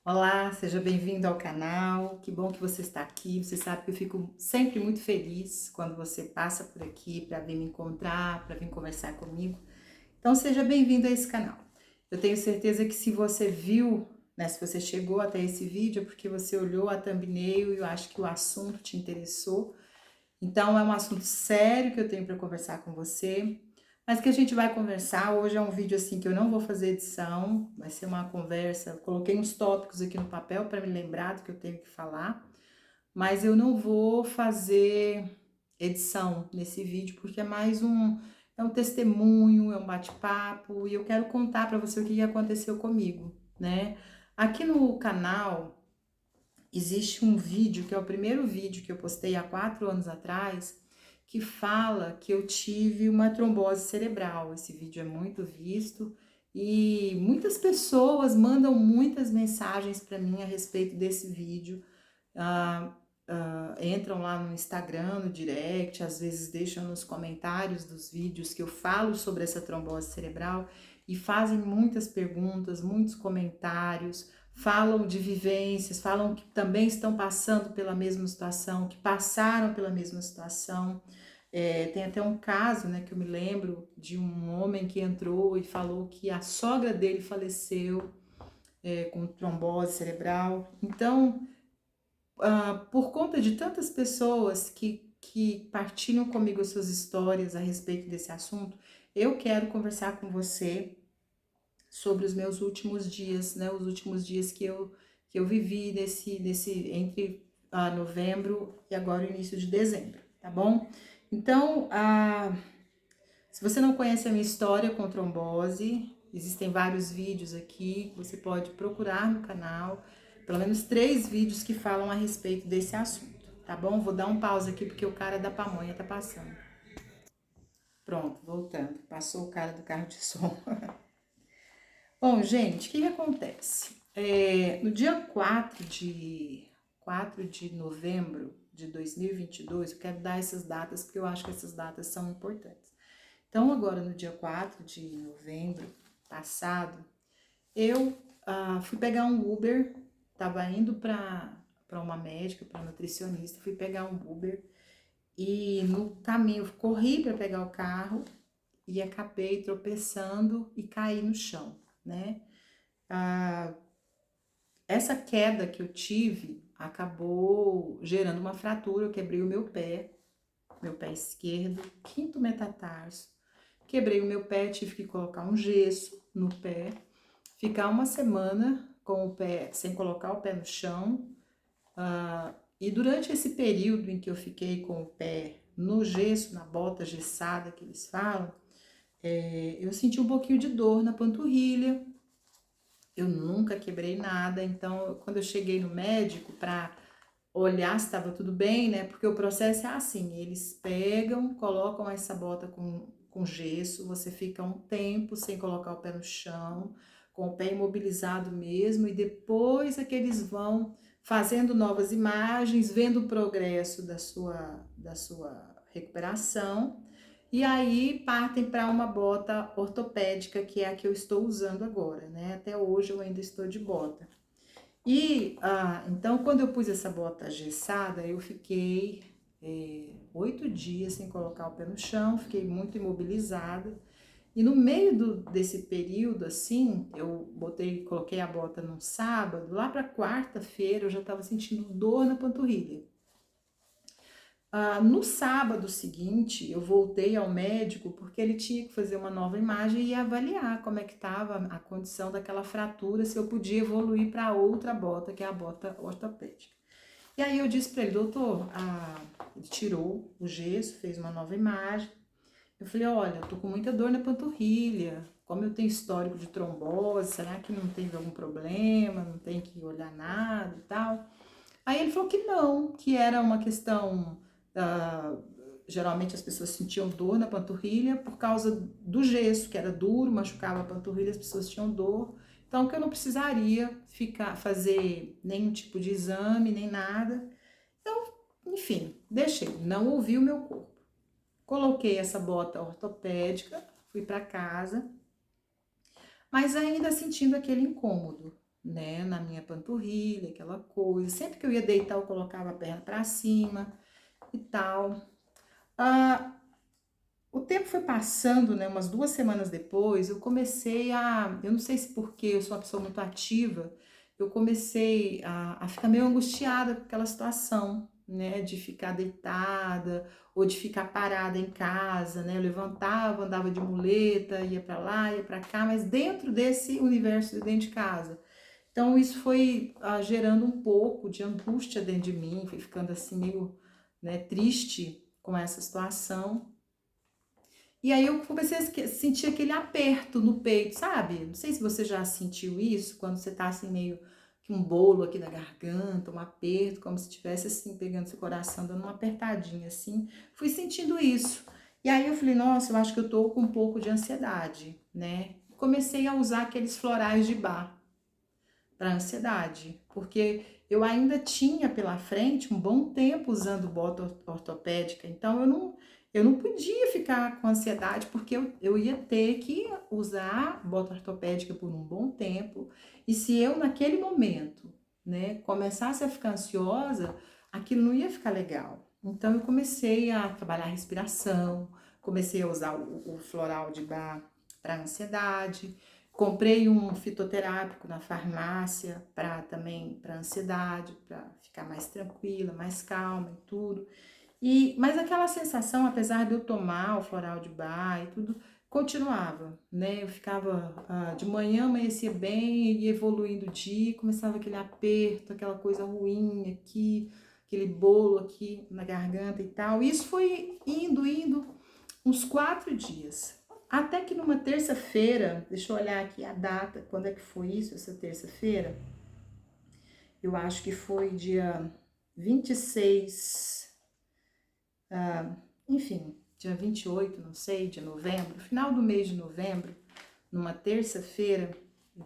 Olá, seja bem-vindo ao canal. Que bom que você está aqui. Você sabe que eu fico sempre muito feliz quando você passa por aqui para vir me encontrar, para vir conversar comigo. Então, seja bem-vindo a esse canal. Eu tenho certeza que se você viu, né, se você chegou até esse vídeo, é porque você olhou a thumbnail e eu acho que o assunto te interessou. Então, é um assunto sério que eu tenho para conversar com você, mas que a gente vai conversar. Hoje é um vídeo assim que eu não vou fazer edição, vai ser uma conversa. Eu coloquei uns tópicos aqui no papel para me lembrar do que eu tenho que falar, mas eu não vou fazer edição nesse vídeo porque é um testemunho, é um bate-papo e eu quero contar para você o que aconteceu comigo, né? Aqui no canal existe um vídeo, que é o primeiro vídeo que eu postei há 4 anos atrás, que fala que eu tive uma trombose cerebral. Esse vídeo é muito visto e muitas pessoas mandam muitas mensagens para mim a respeito desse vídeo. Entram lá no Instagram, no direct, às vezes deixam nos comentários dos vídeos que eu falo sobre essa trombose cerebral e fazem muitas perguntas, muitos comentários, falam de vivências, falam que também estão passando pela mesma situação, que passaram pela mesma situação. Tem até um caso, né, que eu me lembro de um homem que entrou e falou que a sogra dele faleceu com trombose cerebral. Então, por conta de tantas pessoas que partilham comigo as suas histórias a respeito desse assunto, eu quero conversar com você sobre os meus últimos dias, né? Os últimos dias que eu vivi entre novembro e agora o início de dezembro, tá bom? Então, se você não conhece a minha história com trombose, existem vários vídeos aqui que você pode procurar no canal, pelo menos 3 vídeos que falam a respeito desse assunto, tá bom? Vou dar um pause aqui porque o cara da pamonha tá passando. Pronto, voltando. Passou o cara do carro de som. Bom, gente, o que acontece? No dia 4 de novembro de 2022, eu quero dar essas datas porque eu acho que essas datas são importantes. Então, agora no dia 4 de novembro passado, eu fui pegar um Uber, estava indo para uma médica, para nutricionista, fui pegar um Uber e no caminho corri para pegar o carro e acabei tropeçando e caí no chão, né? Essa queda que eu tive acabou gerando uma fratura, eu quebrei o meu pé esquerdo, quinto metatarso. Quebrei o meu pé, tive que colocar um gesso no pé, ficar uma semana com o pé sem colocar o pé no chão. E durante esse período em que eu fiquei com o pé no gesso, na bota gessada que eles falam, eu senti um pouquinho de dor na panturrilha. Eu nunca quebrei nada, então quando eu cheguei no médico para olhar se estava tudo bem, né? Porque o processo é assim, eles pegam, colocam essa bota com gesso, você fica um tempo sem colocar o pé no chão, com o pé imobilizado mesmo, e depois é que eles vão fazendo novas imagens, vendo o progresso da sua recuperação, e aí partem para uma bota ortopédica, que é a que eu estou usando agora, né? Até hoje eu ainda estou de bota. E então, quando eu pus essa bota engessada, eu fiquei 8 dias sem colocar o pé no chão, fiquei muito imobilizada. E no meio desse período, assim, coloquei a bota num sábado, lá para quarta-feira eu já estava sentindo dor na panturrilha. No sábado seguinte, eu voltei ao médico porque ele tinha que fazer uma nova imagem e avaliar como é que estava a condição daquela fratura, se eu podia evoluir para outra bota, que é a bota ortopédica. E aí eu disse para ele, doutor, ele tirou o gesso, fez uma nova imagem. Eu falei, olha, eu tô com muita dor na panturrilha, como eu tenho histórico de trombose, será que não teve algum problema, não tem que olhar nada e tal? Aí ele falou que não, que era uma questão. ah, Geralmente as pessoas sentiam dor na panturrilha por causa do gesso, que era duro, machucava a panturrilha, as pessoas tinham dor. Então, que eu não precisaria fazer nenhum tipo de exame, nem nada. Então, enfim, deixei, não ouvi o meu corpo. Coloquei essa bota ortopédica, fui para casa, mas ainda sentindo aquele incômodo, né, na minha panturrilha, aquela coisa. Sempre que eu ia deitar, eu colocava a perna para cima e tal. Ah, o tempo foi passando, né? Umas 2 semanas depois, eu comecei eu não sei se porque eu sou uma pessoa muito ativa, eu comecei a ficar meio angustiada com aquela situação, né? De ficar deitada ou de ficar parada em casa, né? Eu levantava, andava de muleta, ia para lá, ia para cá, mas dentro desse universo de dentro de casa. Então isso foi gerando um pouco de angústia dentro de mim, fui ficando assim meio, né, triste com essa situação. E aí eu comecei a sentir aquele aperto no peito, sabe? Não sei se você já sentiu isso, quando você tá assim meio que um bolo aqui na garganta, um aperto, como se estivesse assim pegando seu coração, dando uma apertadinha assim. Fui sentindo isso. E aí eu falei, nossa, eu acho que eu tô com um pouco de ansiedade, né? Comecei a usar aqueles florais de bar para ansiedade, porque eu ainda tinha pela frente um bom tempo usando bota ortopédica, então eu não podia ficar com ansiedade, porque eu ia ter que usar bota ortopédica por um bom tempo, e se eu naquele momento, né, começasse a ficar ansiosa, aquilo não ia ficar legal. Então eu comecei a trabalhar a respiração, comecei a usar o floral de bar para ansiedade. Comprei um fitoterápico na farmácia para também para ansiedade, para ficar mais tranquila, mais calma e tudo. Mas aquela sensação, apesar de eu tomar o floral de bar e tudo, continuava, né? Eu ficava de manhã amanhecia bem, ia evoluindo o dia, começava aquele aperto, aquela coisa ruim aqui, aquele bolo aqui na garganta e tal. E isso foi indo uns 4 dias. Até que numa terça-feira, deixa eu olhar aqui a data, quando é que foi isso, essa terça-feira? Eu acho que foi dia 26, enfim, dia 28, não sei, de novembro, final do mês de novembro, numa terça-feira,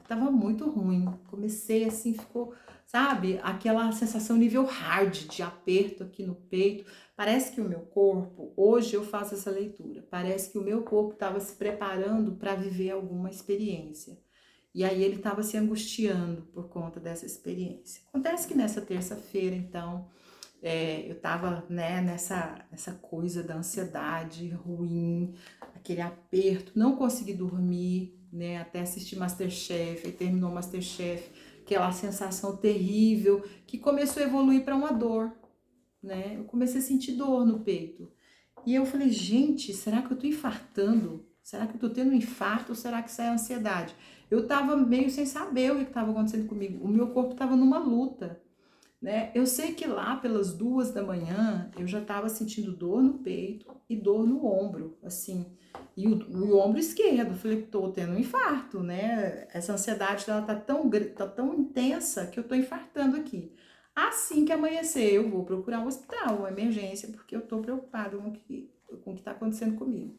tava muito ruim. Comecei assim, ficou, sabe, aquela sensação nível hard de aperto aqui no peito. Parece que o meu corpo, hoje eu faço essa leitura, parece que o meu corpo estava se preparando para viver alguma experiência. E aí ele estava se angustiando por conta dessa experiência. Acontece que nessa terça-feira, então, eu tava, né, nessa coisa da ansiedade ruim, aquele aperto, não consegui dormir, né, até assistir MasterChef, e terminou MasterChef, aquela sensação terrível, que começou a evoluir para uma dor, né, eu comecei a sentir dor no peito, e eu falei, gente, será que eu tô infartando? Será que eu tô tendo um infarto ou será que isso é ansiedade? Eu tava meio sem saber o que estava acontecendo comigo, o meu corpo tava numa luta, né? Eu sei que lá pelas 2 da manhã eu já estava sentindo dor no peito e dor no ombro, assim, e o ombro esquerdo. Eu falei, tô tendo um infarto, né? Essa ansiedade ela tá tão intensa que eu tô infartando aqui. Assim que amanhecer, eu vou procurar um hospital, uma emergência, porque eu tô preocupada com o que tá acontecendo comigo.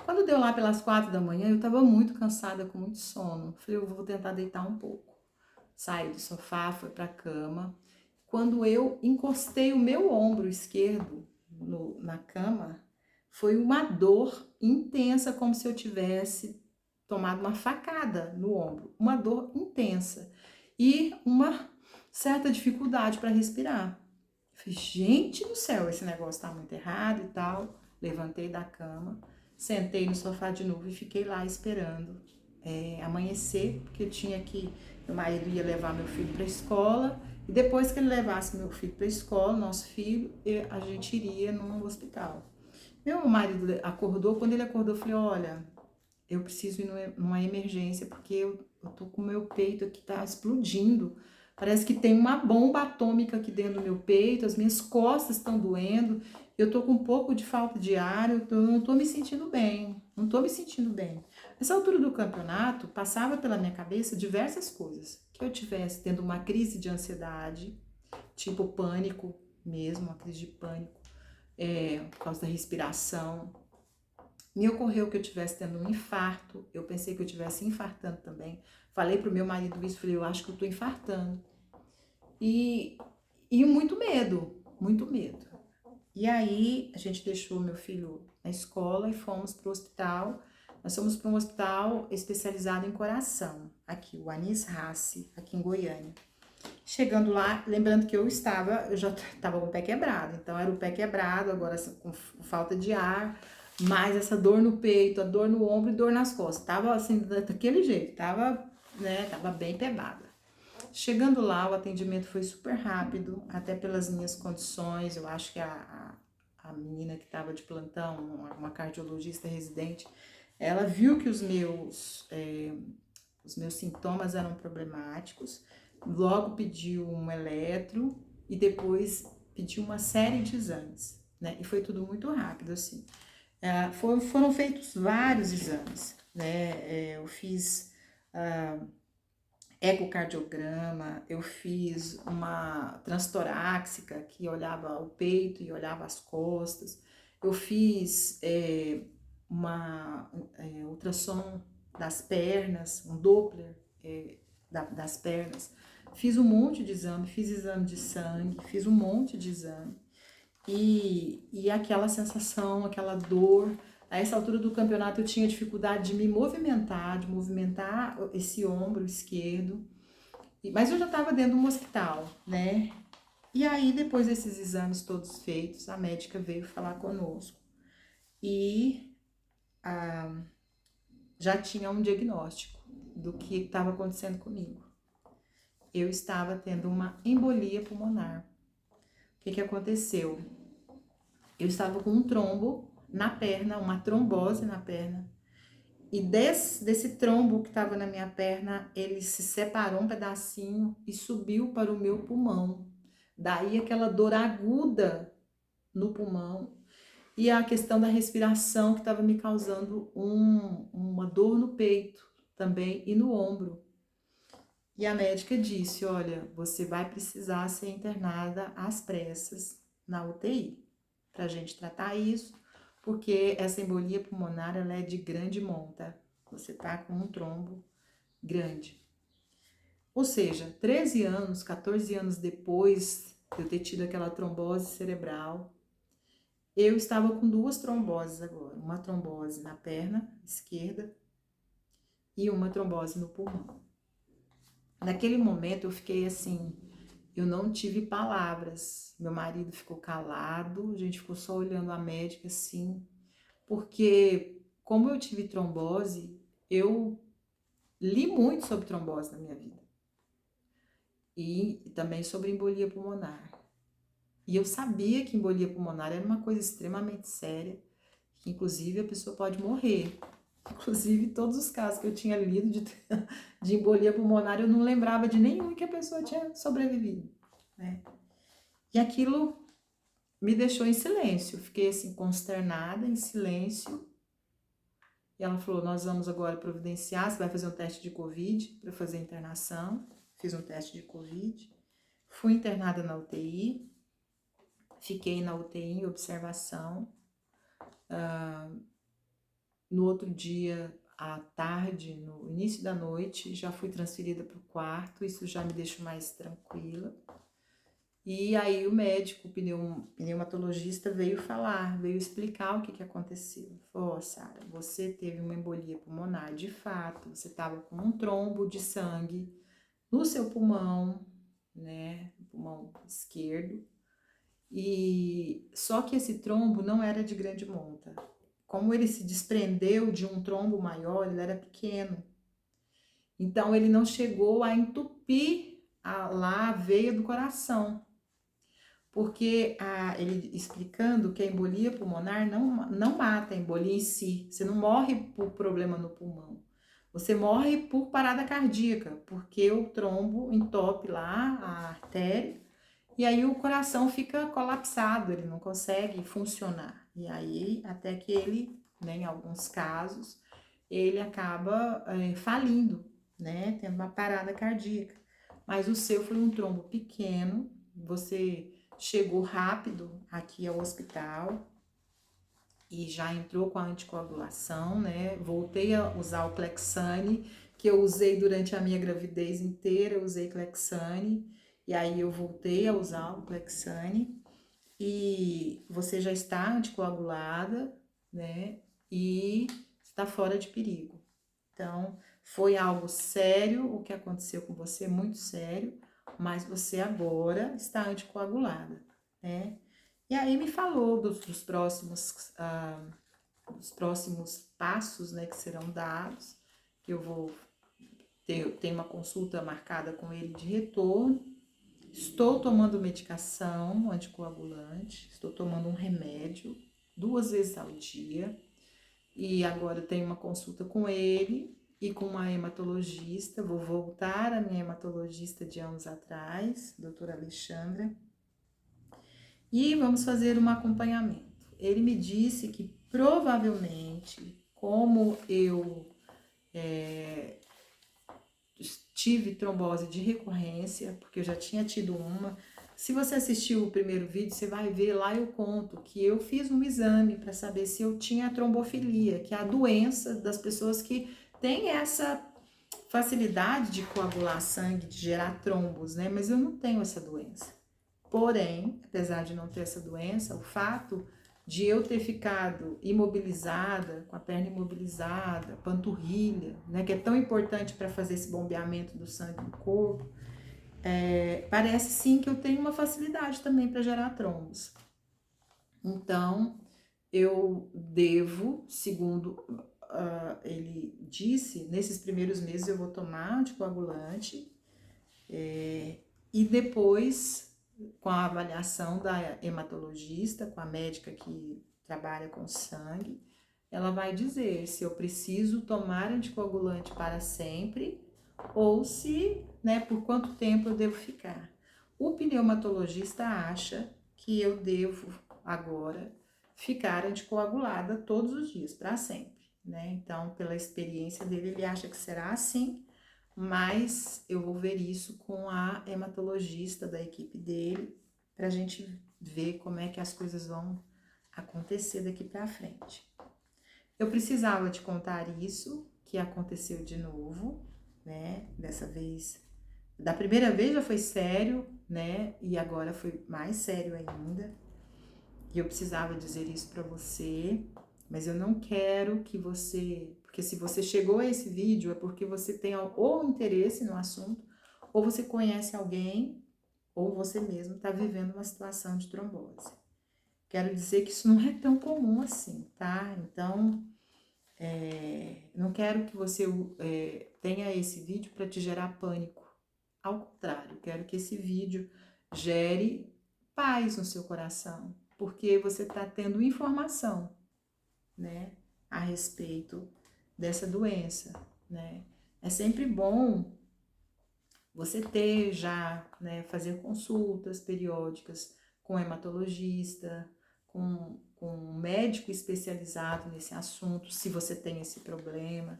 Quando deu lá pelas 4 da manhã, eu tava muito cansada, com muito sono. Falei, eu vou tentar deitar um pouco. Saí do sofá, fui para a cama. Quando eu encostei o meu ombro esquerdo na cama, foi uma dor intensa, como se eu tivesse tomado uma facada no ombro. Uma dor intensa. E uma certa dificuldade para respirar. Falei, gente do céu, esse negócio tá muito errado e tal. Levantei da cama, sentei no sofá de novo e fiquei lá esperando amanhecer, porque eu tinha que, meu marido ia levar meu filho para a escola, e depois que ele levasse meu filho para a escola, nosso filho, a gente iria num hospital. Meu marido acordou, quando ele acordou, eu falei, olha, eu preciso ir numa emergência, porque eu tô com o meu peito aqui, tá explodindo. Parece que tem uma bomba atômica aqui dentro do meu peito, as minhas costas estão doendo, eu tô com um pouco de falta de ar, eu não tô me sentindo bem, não tô me sentindo bem. Nessa altura do campeonato, passava pela minha cabeça diversas coisas. Que eu tivesse tendo uma crise de ansiedade, tipo pânico mesmo, uma crise de pânico, por causa da respiração. Me ocorreu que eu estivesse tendo um infarto, eu pensei que eu estivesse infartando também. Falei pro meu marido isso, falei, eu acho que eu tô infartando. E, e muito medo, muito medo. E aí a gente deixou meu filho na escola e fomos pro hospital. Nós fomos para um hospital especializado em coração, aqui, o Anis Rassi, aqui em Goiânia. Chegando lá, lembrando que eu já estava com o pé quebrado, então era o pé quebrado, agora com falta de ar, mais essa dor no peito, a dor no ombro e dor nas costas. Tava assim, daquele jeito, tava bem pesada. Chegando lá, o atendimento foi super rápido, até pelas minhas condições. Eu acho que a menina que estava de plantão, uma cardiologista residente, ela viu que os meus sintomas eram problemáticos, logo pediu um eletro e depois pediu uma série de exames, né? E foi tudo muito rápido, assim. Foram feitos vários exames, né? Eu fiz ecocardiograma, eu fiz uma transtorácica que olhava o peito e olhava as costas, eu fiz uma ultrassom das pernas, um Doppler das pernas, fiz um monte de exame, fiz exame de sangue, fiz um monte de exame, e aquela sensação, aquela dor. A essa altura do campeonato eu tinha dificuldade de me movimentar, de movimentar esse ombro esquerdo, mas eu já estava dentro de um hospital, né? E aí, depois desses exames todos feitos, a médica veio falar conosco e já tinha um diagnóstico do que estava acontecendo comigo. Eu estava tendo uma embolia pulmonar. O que aconteceu? Eu estava com um trombo na perna, uma trombose na perna. E desse trombo que estava na minha perna, ele se separou um pedacinho e subiu para o meu pulmão. Daí aquela dor aguda no pulmão e a questão da respiração que estava me causando uma dor no peito também e no ombro. E a médica disse, olha, você vai precisar ser internada às pressas na UTI para a gente tratar isso, porque essa embolia pulmonar ela é de grande monta. Você tá com um trombo grande. Ou seja, 13 anos, 14 anos depois de eu ter tido aquela trombose cerebral, eu estava com duas tromboses agora. Uma trombose na perna esquerda e uma trombose no pulmão. Naquele momento eu fiquei assim, eu não tive palavras. Meu marido ficou calado, a gente ficou só olhando a médica assim, porque como eu tive trombose, eu li muito sobre trombose na minha vida. E também sobre embolia pulmonar. E eu sabia que embolia pulmonar era uma coisa extremamente séria, que inclusive a pessoa pode morrer. Inclusive, todos os casos que eu tinha lido de embolia pulmonar, eu não lembrava de nenhum que a pessoa tinha sobrevivido, né? E aquilo me deixou em silêncio. Fiquei assim, consternada, em silêncio. E ela falou, nós vamos agora providenciar, você vai fazer um teste de Covid para fazer a internação. Fiz um teste de Covid. Fui internada na UTI. Fiquei na UTI em observação. No outro dia, à tarde, no início da noite, já fui transferida para o quarto, isso já me deixou mais tranquila. E aí o médico, o pneumatologista, veio explicar o que aconteceu. Falou, Sara, você teve uma embolia pulmonar, de fato, você estava com um trombo de sangue no seu pulmão, né, pulmão esquerdo, e só que esse trombo não era de grande monta. Como ele se desprendeu de um trombo maior, ele era pequeno. Então, ele não chegou a entupir lá a veia do coração. Porque ele explicando que a embolia pulmonar não mata a embolia em si. Você não morre por problema no pulmão. Você morre por parada cardíaca, porque o trombo entope lá a artéria e aí o coração fica colapsado, ele não consegue funcionar. E aí, até que ele, né, em alguns casos, ele acaba falindo, né, tendo uma parada cardíaca. Mas o seu foi um trombo pequeno, você chegou rápido aqui ao hospital e já entrou com a anticoagulação, né, voltei a usar o Clexane, que eu usei durante a minha gravidez inteira, eu usei Clexane, e aí eu voltei a usar o Clexane, e você já está anticoagulada, né, e está fora de perigo. Então, foi algo sério o que aconteceu com você, muito sério, mas você agora está anticoagulada, né? E aí me falou dos próximos, dos próximos passos, né, que serão dados, que eu vou ter uma consulta marcada com ele de retorno. Estou tomando medicação anticoagulante, estou tomando um remédio 2 vezes ao dia. E agora eu tenho uma consulta com ele e com uma hematologista. Vou voltar à minha hematologista de anos atrás, doutora Alexandra, e vamos fazer um acompanhamento. Ele me disse que provavelmente, como eu tive trombose de recorrência, porque eu já tinha tido uma. Se você assistiu o primeiro vídeo, você vai ver lá eu conto que eu fiz um exame para saber se eu tinha trombofilia, que é a doença das pessoas que têm essa facilidade de coagular sangue, de gerar trombos, né? Mas eu não tenho essa doença. Porém, apesar de não ter essa doença, o fato de eu ter ficado imobilizada, com a perna imobilizada, panturrilha, né, que é tão importante para fazer esse bombeamento do sangue no corpo, parece sim que eu tenho uma facilidade também para gerar trombos. Então, eu devo, segundo ele disse, nesses primeiros meses eu vou tomar anticoagulante, e depois, com a avaliação da hematologista, com a médica que trabalha com sangue, ela vai dizer se eu preciso tomar anticoagulante para sempre ou se, né, por quanto tempo eu devo ficar. O pneumatologista acha que eu devo agora ficar anticoagulada todos os dias, para sempre, né? Então, pela experiência dele, ele acha que será assim, mas eu vou ver isso com a hematologista da equipe dele, para a gente ver como é que as coisas vão acontecer daqui para frente. Eu precisava te contar isso, que aconteceu de novo, né? Dessa vez, da primeira vez já foi sério, né? E agora foi mais sério ainda. E eu precisava dizer isso para você, mas eu não quero que você, porque se você chegou a esse vídeo é porque você tem ou interesse no assunto, ou você conhece alguém, ou você mesmo está vivendo uma situação de trombose. Quero dizer que isso não é tão comum assim, tá? Então, não quero que você tenha esse vídeo para te gerar pânico. Ao contrário, quero que esse vídeo gere paz no seu coração, porque você está tendo informação, né, a respeito dessa doença, né? É sempre bom você ter já, né, fazer consultas periódicas com hematologista, com um médico especializado nesse assunto, se você tem esse problema,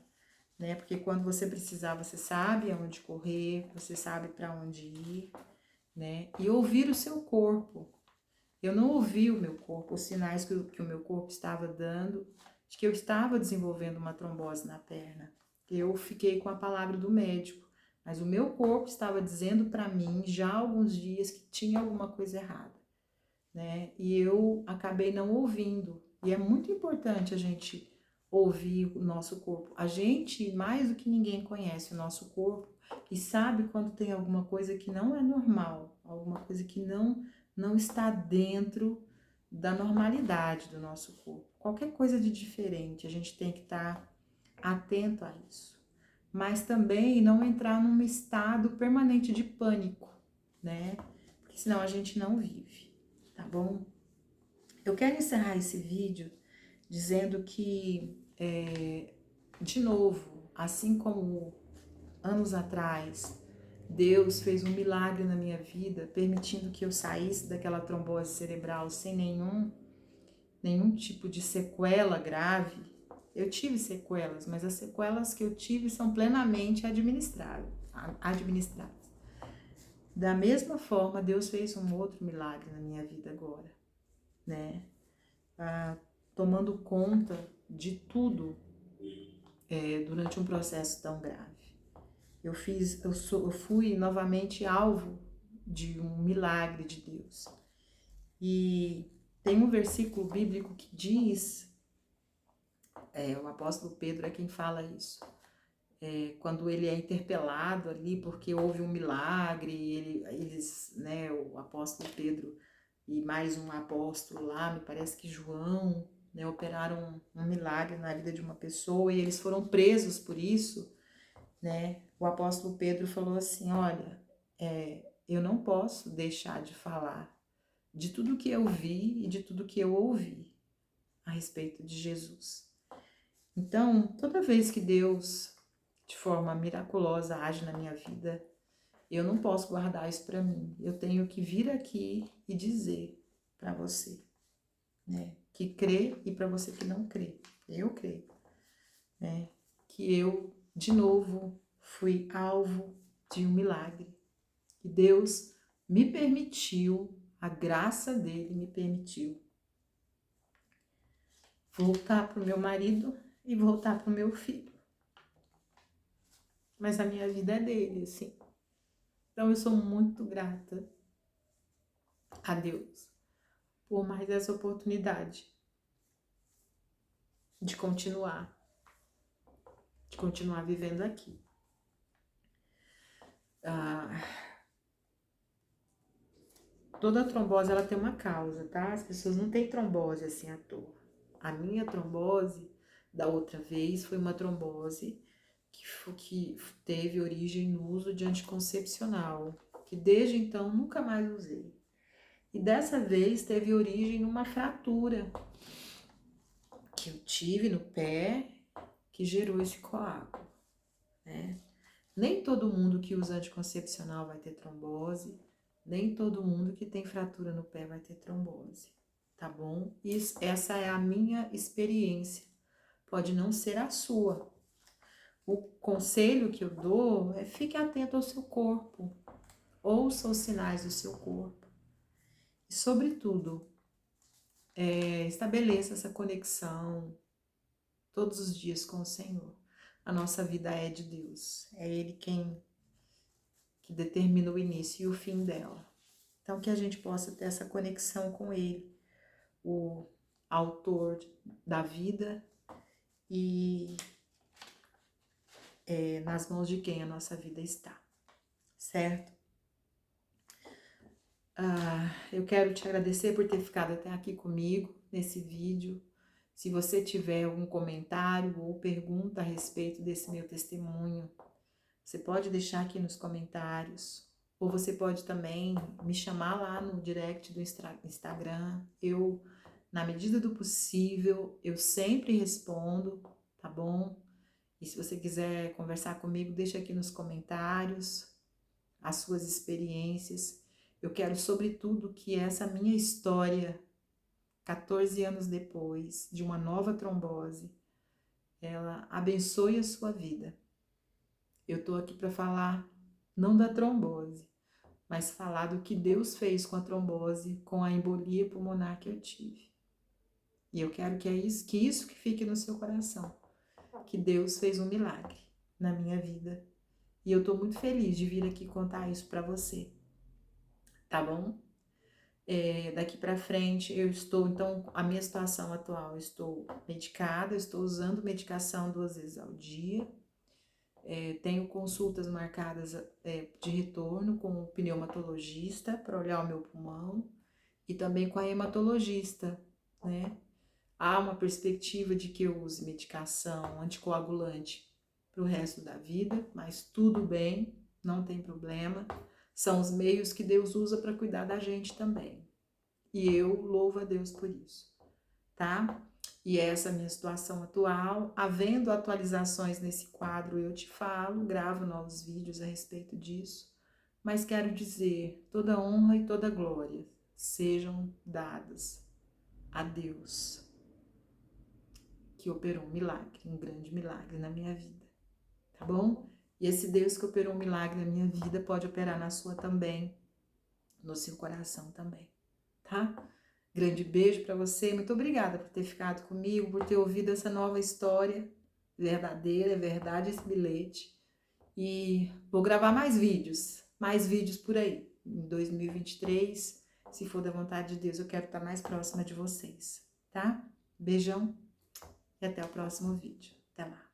né? Porque quando você precisar, você sabe aonde correr, você sabe para onde ir, né? E ouvir o seu corpo. Eu não ouvi o meu corpo, os sinais que o meu corpo estava dando, de que eu estava desenvolvendo uma trombose na perna. Eu fiquei com a palavra do médico, mas o meu corpo estava dizendo para mim já há alguns dias que tinha alguma coisa errada, né? E eu acabei não ouvindo. E é muito importante a gente ouvir o nosso corpo. A gente, mais do que ninguém, conhece o nosso corpo e sabe quando tem alguma coisa que não é normal, alguma coisa que não está dentro da normalidade do nosso corpo. Qualquer coisa de diferente, a gente tem que estar atento a isso. Mas também não entrar num estado permanente de pânico, né? Porque senão a gente não vive, tá bom? Eu quero encerrar esse vídeo dizendo que, de novo, assim como anos atrás, Deus fez um milagre na minha vida, permitindo que eu saísse daquela trombose cerebral sem nenhum tipo de sequela grave. Eu tive sequelas, mas as sequelas que eu tive são plenamente administráveis. Da mesma forma, Deus fez um outro milagre na minha vida agora, né? Tomando conta de tudo durante um processo tão grave. Eu fui novamente alvo de um milagre de Deus. E tem um versículo bíblico que diz O apóstolo Pedro é quem fala isso. Quando ele é interpelado ali porque houve um milagre, eles, né, o apóstolo Pedro e mais um apóstolo lá, me parece que João, né, operaram um milagre na vida de uma pessoa e eles foram presos por isso, né? O apóstolo Pedro falou assim, olha, eu não posso deixar de falar de tudo que eu vi e de tudo que eu ouvi a respeito de Jesus. Então, toda vez que Deus, de forma miraculosa, age na minha vida, eu não posso guardar isso para mim. Eu tenho que vir aqui e dizer para você, né, que crê e para você que não crê. Eu creio, né, que eu, de novo, fui alvo de um milagre. Que Deus me permitiu, a graça dele me permitiu voltar para o meu marido e voltar para o meu filho. Mas a minha vida é dele, assim. Então eu sou muito grata a Deus por mais essa oportunidade de continuar vivendo aqui. Toda trombose ela tem uma causa, tá? As pessoas não têm trombose assim à toa. A minha trombose da outra vez foi uma trombose que teve origem no uso de anticoncepcional, que desde então nunca mais usei. E dessa vez teve origem numa fratura que eu tive no pé que gerou esse coágulo, né? Nem todo mundo que usa anticoncepcional vai ter trombose, nem todo mundo que tem fratura no pé vai ter trombose, tá bom? Essa é a minha experiência, pode não ser a sua. O conselho que eu dou é fique atento ao seu corpo, ouça os sinais do seu corpo e, sobretudo, estabeleça essa conexão todos os dias com o Senhor. A nossa vida é de Deus, é Ele quem que determina o início e o fim dela. Então, que a gente possa ter essa conexão com Ele, o autor da vida, e nas mãos de quem a nossa vida está, certo? Eu quero te agradecer por ter ficado até aqui comigo nesse vídeo. Se você tiver algum comentário ou pergunta a respeito desse meu testemunho, você pode deixar aqui nos comentários, ou você pode também me chamar lá no direct do Instagram. Eu, na medida do possível, eu sempre respondo, tá bom? E se você quiser conversar comigo, deixa aqui nos comentários as suas experiências. Eu quero, sobretudo, que essa minha história, 14 anos depois de uma nova trombose, ela abençoe a sua vida. Eu tô aqui para falar não da trombose, mas falar do que Deus fez com a trombose, com a embolia pulmonar que eu tive. E eu quero que isso que fique no seu coração, que Deus fez um milagre na minha vida. E eu tô muito feliz de vir aqui contar isso para você, tá bom? Daqui para frente eu estou, então, a minha situação atual, eu estou medicada, eu estou usando medicação 2 vezes ao dia, tenho consultas marcadas de retorno com o pneumatologista para olhar o meu pulmão e também com a hematologista, né? Há uma perspectiva de que eu use medicação anticoagulante para o resto da vida, mas tudo bem, não tem problema. São os meios que Deus usa para cuidar da gente também. E eu louvo a Deus por isso, tá? E essa é a minha situação atual. Havendo atualizações nesse quadro, eu te falo, gravo novos vídeos a respeito disso. Mas quero dizer, toda honra e toda glória sejam dadas a Deus, que operou um milagre, um grande milagre na minha vida, tá bom? E esse Deus que operou um milagre na minha vida pode operar na sua também, no seu coração também, tá? Grande beijo para você, muito obrigada por ter ficado comigo, por ter ouvido essa nova história verdadeira, é verdade esse bilhete. E vou gravar mais vídeos por aí. Em 2023, se for da vontade de Deus, eu quero estar mais próxima de vocês, tá? Beijão. e até o próximo vídeo. Até lá!